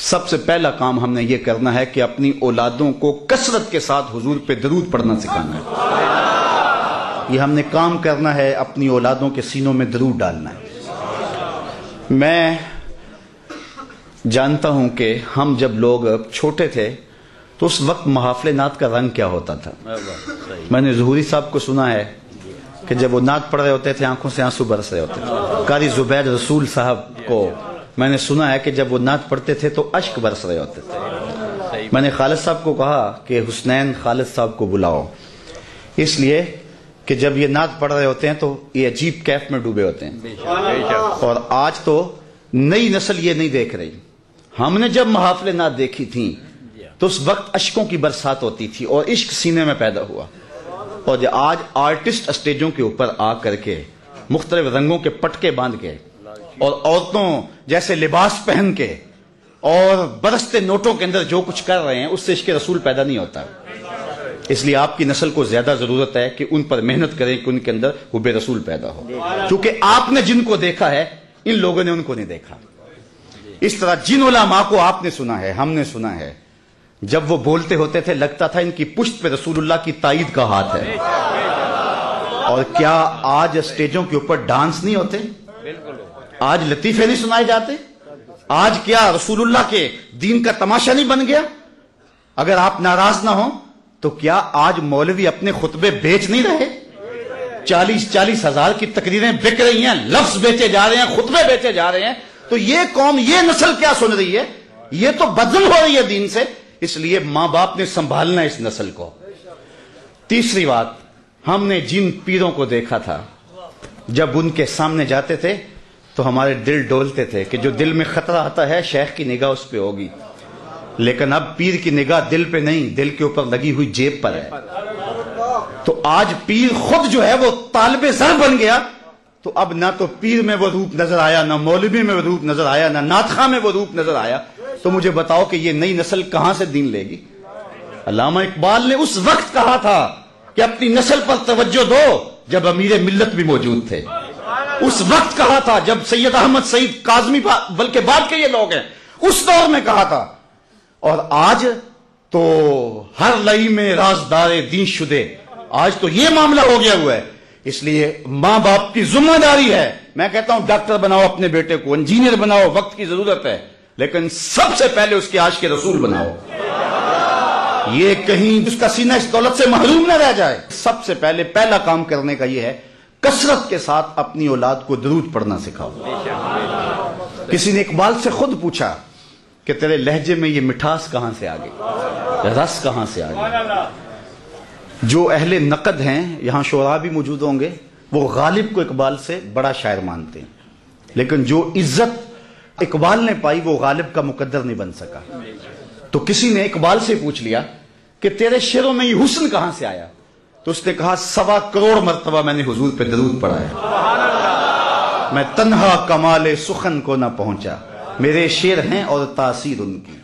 سب سے پہلا کام ہم نے یہ کرنا ہے کہ اپنی اولادوں کو کثرت کے ساتھ حضور پہ درود پڑھنا سکھانا ہے. یہ ہم نے کام کرنا ہے، اپنی اولادوں کے سینوں میں درود ڈالنا ہے. میں جانتا ہوں کہ ہم جب لوگ چھوٹے تھے تو اس وقت محافل نعت کا رنگ کیا ہوتا تھا. میں نے ظہوری صاحب کو سنا ہے کہ جب وہ نعت پڑھ رہے ہوتے تھے آنکھوں سے آنسو برس رہے ہوتے تھے. قاری زبیر رسول صاحب کو میں نے سنا ہے کہ جب وہ نعت پڑھتے تھے تو اشک برس رہے ہوتے تھے. میں نے خالد صاحب کو کہا کہ حسنین خالد صاحب کو بلاؤ، اس لیے کہ جب یہ نعت پڑھ رہے ہوتے ہیں تو یہ عجیب کیف میں ڈوبے ہوتے ہیں. اور آج تو نئی نسل یہ نہیں دیکھ رہی. ہم نے جب محافل نعت دیکھی تھی تو اس وقت اشکوں کی برسات ہوتی تھی اور عشق سینے میں پیدا ہوا. اور آج آرٹسٹ اسٹیجوں کے اوپر آ کر کے مختلف رنگوں کے پٹکے باندھ کے اور عورتوں جیسے لباس پہن کے اور برستے نوٹوں کے اندر جو کچھ کر رہے ہیں، اس سے عشق رسول پیدا نہیں ہوتا. اس لیے آپ کی نسل کو زیادہ ضرورت ہے کہ ان پر محنت کریں کہ ان کے اندر حب رسول پیدا ہو، کیونکہ آپ نے جن کو دیکھا ہے ان لوگوں نے ان کو نہیں دیکھا. اس طرح جن علماء کو آپ نے سنا ہے، ہم نے سنا ہے، جب وہ بولتے ہوتے تھے لگتا تھا ان کی پشت پہ رسول اللہ کی تائید کا ہاتھ ہے. اور کیا آج اسٹیجوں کے اوپر ڈانس نہیں ہوتے؟ آج لطیفے نہیں سنائے جاتے؟ آج کیا رسول اللہ کے دین کا تماشا نہیں بن گیا؟ اگر آپ ناراض نہ ہوں تو کیا آج مولوی اپنے خطبے بیچ نہیں رہے؟ 40 ہزار کی تقریریں بک رہی ہیں، لفظ بیچے جا رہے ہیں، خطبے بیچے جا رہے ہیں. تو یہ قوم، یہ نسل کیا سن رہی ہے؟ یہ تو بدل ہو رہی ہے دین سے. اس لیے ماں باپ نے سنبھالنا اس نسل کو. تیسری بات، ہم نے جن پیروں کو دیکھا تھا جب ان کے سامنے جاتے تھے تو ہمارے دل ڈولتے تھے کہ جو دل میں خطرہ آتا ہے شیخ کی نگاہ اس پہ ہوگی. لیکن اب پیر کی نگاہ دل پہ نہیں، دل کے اوپر لگی ہوئی جیب پر ہے. تو آج پیر خود جو ہے وہ طالب زر بن گیا. تو اب نہ تو پیر میں وہ روپ نظر آیا، نہ مولوی میں وہ روپ نظر آیا، نہ نعت خواں میں وہ روپ نظر آیا. تو مجھے بتاؤ کہ یہ نئی نسل کہاں سے دین لے گی؟ علامہ اقبال نے اس وقت کہا تھا کہ اپنی نسل پر توجہ دو جب امیر ملت بھی موجود تھے. اس وقت کہا تھا جب سید احمد سعید کاظمی، بلکہ بعد کے یہ لوگ ہیں، اس دور میں کہا تھا. اور آج تو ہر لئی میں رازدار دین شدے، آج تو یہ معاملہ ہو گیا ہوا ہے. اس لیے ماں باپ کی ذمہ داری ہے. میں کہتا ہوں ڈاکٹر بناؤ اپنے بیٹے کو، انجینئر بناؤ، وقت کی ضرورت ہے، لیکن سب سے پہلے اس کے عاشق رسول بناؤ. یہ کہیں اس کا سینہ اس دولت سے محروم نہ رہ جائے. سب سے پہلا کام کرنے کا یہ ہے کثرت کے ساتھ اپنی اولاد کو درود پڑھنا سکھاؤ. کسی نے اقبال سے خود پوچھا کہ تیرے لہجے میں یہ مٹھاس کہاں سے آ گئی، رس کہاں سے آ گئی؟ جو اہل نقد ہیں، یہاں شعراء بھی موجود ہوں گے، وہ غالب کو اقبال سے بڑا شاعر مانتے ہیں، لیکن جو عزت اقبال نے پائی وہ غالب کا مقدر نہیں بن سکا. تو کسی نے اقبال سے پوچھ لیا کہ تیرے شعروں میں یہ حسن کہاں سے آیا؟ تو اس نے کہا 1.25 کروڑ مرتبہ میں نے حضور پہ درود پڑھا ہے، میں تنہا کمال سخن کو نہ پہنچا، میرے شعر ہیں اور تاثیر ان کی.